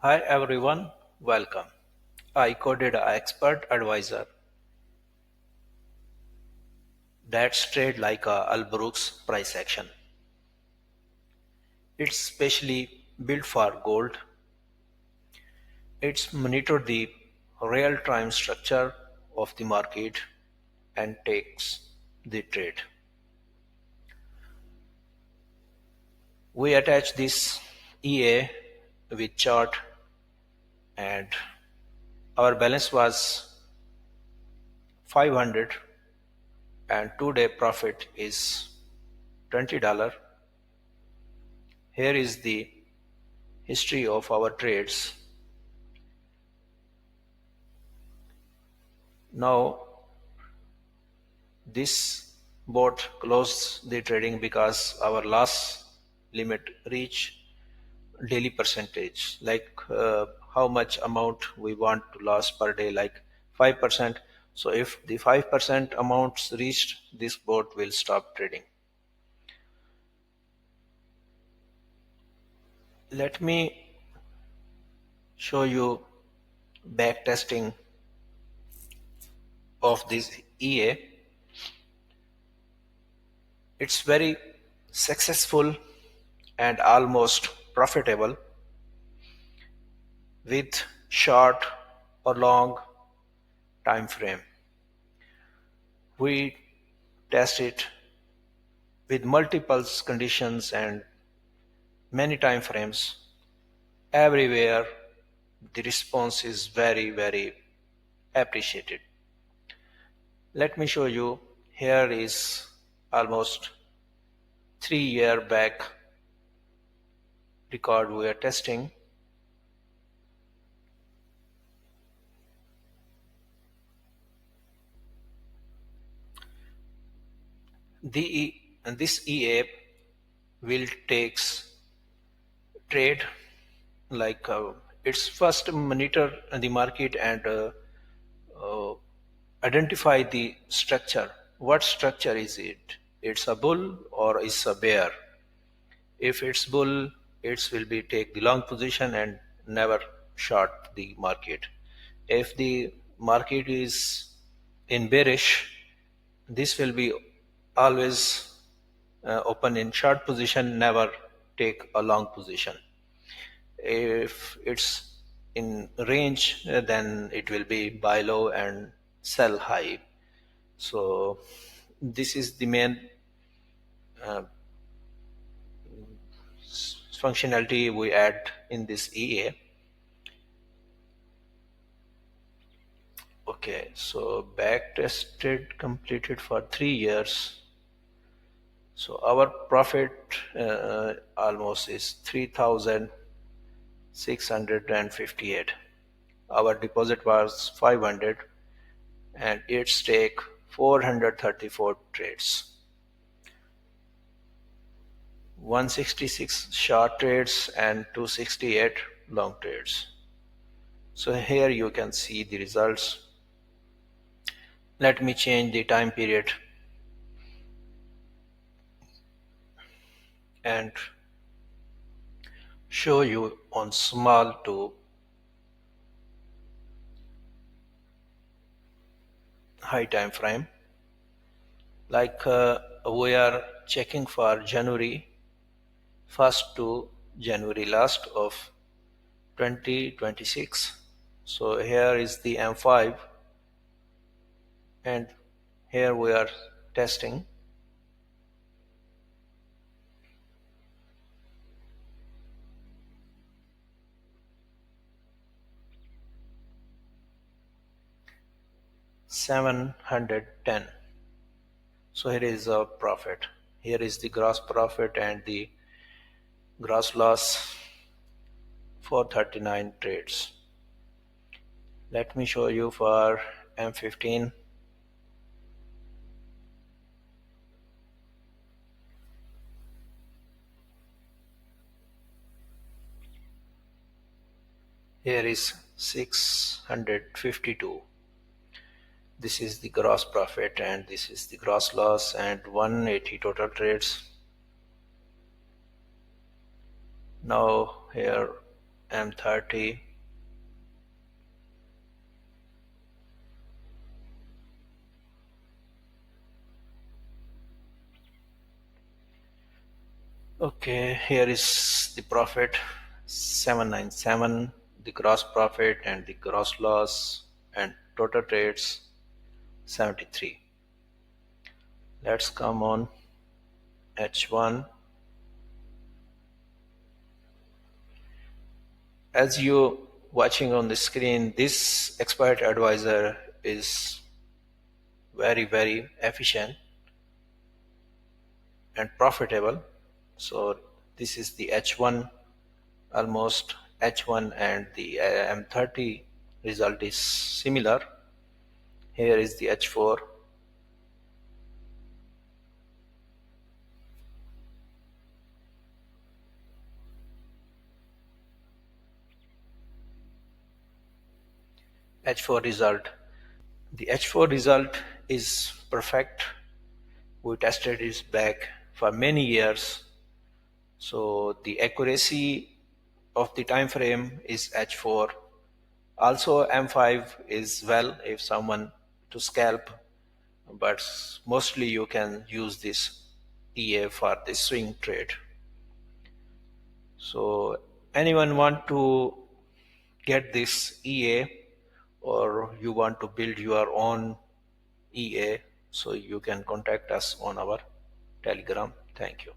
Hi everyone, welcome. I coded a expert advisor that's trade like a Albrooks price action. It's specially built for gold. It's monitor the real-time structure of the market and takes the trade. We attach this EA with chart and our balance was 500 and today profit is $20. Here is the history of our trades. Now this bot closed the trading because our loss limit reach daily percentage, like how much amount we want to lose per day, like 5%. So if the 5% amounts reached, this bot will stop trading. Let me show you back testing of this EA. It's very successful and almost profitable with short or long time frame. We test it with multiple conditions and many time frames. Everywhere the response is very appreciated. Let me show you. Here is almost 3 year back record we are testing. This EA will takes trade, like it's first monitor the market and uh, identify the structure. What structure is it? It's a bull or it's a bear? If it's bull, it will be take the long position and never short the market. If the market is in bearish, this will be always open in short position, never take a long position. If it's in range, then it will be buy low and sell high. So this is the main functionality we add in this EA. Okay, so back tested completed for 3 years. So our profit almost is 3,658. Our deposit was 500 and its take 434 trades. 166 short trades and 268 long trades. So here you can see the results. Let me change the time period and show you on small to high time frame. Like we are checking for January 1st to January last of 2026. So here is the M5 and here we are testing. $710. So here is a profit. Here is the gross profit and the gross loss for 39 trades. Let me show you for M15. Here is 652. This is the gross profit and this is the gross loss and 180 total trades. Now here M30. Okay, here is the profit 797, the gross profit and the gross loss, and total trades 73. Let's come on H1. As you watching on the screen, this expert advisor is very efficient and profitable. So this is the H1, almost H1, and the M30 result is similar. Here is the H4. H4 result. The H4 result is perfect. We tested it back for many years. So the accuracy of the time frame is H4. Also M5 is well if someone to scalp, but mostly you can use this EA for the swing trade. So anyone want to get this EA, or you want to build your own EA, so you can contact us on our Telegram. Thank you.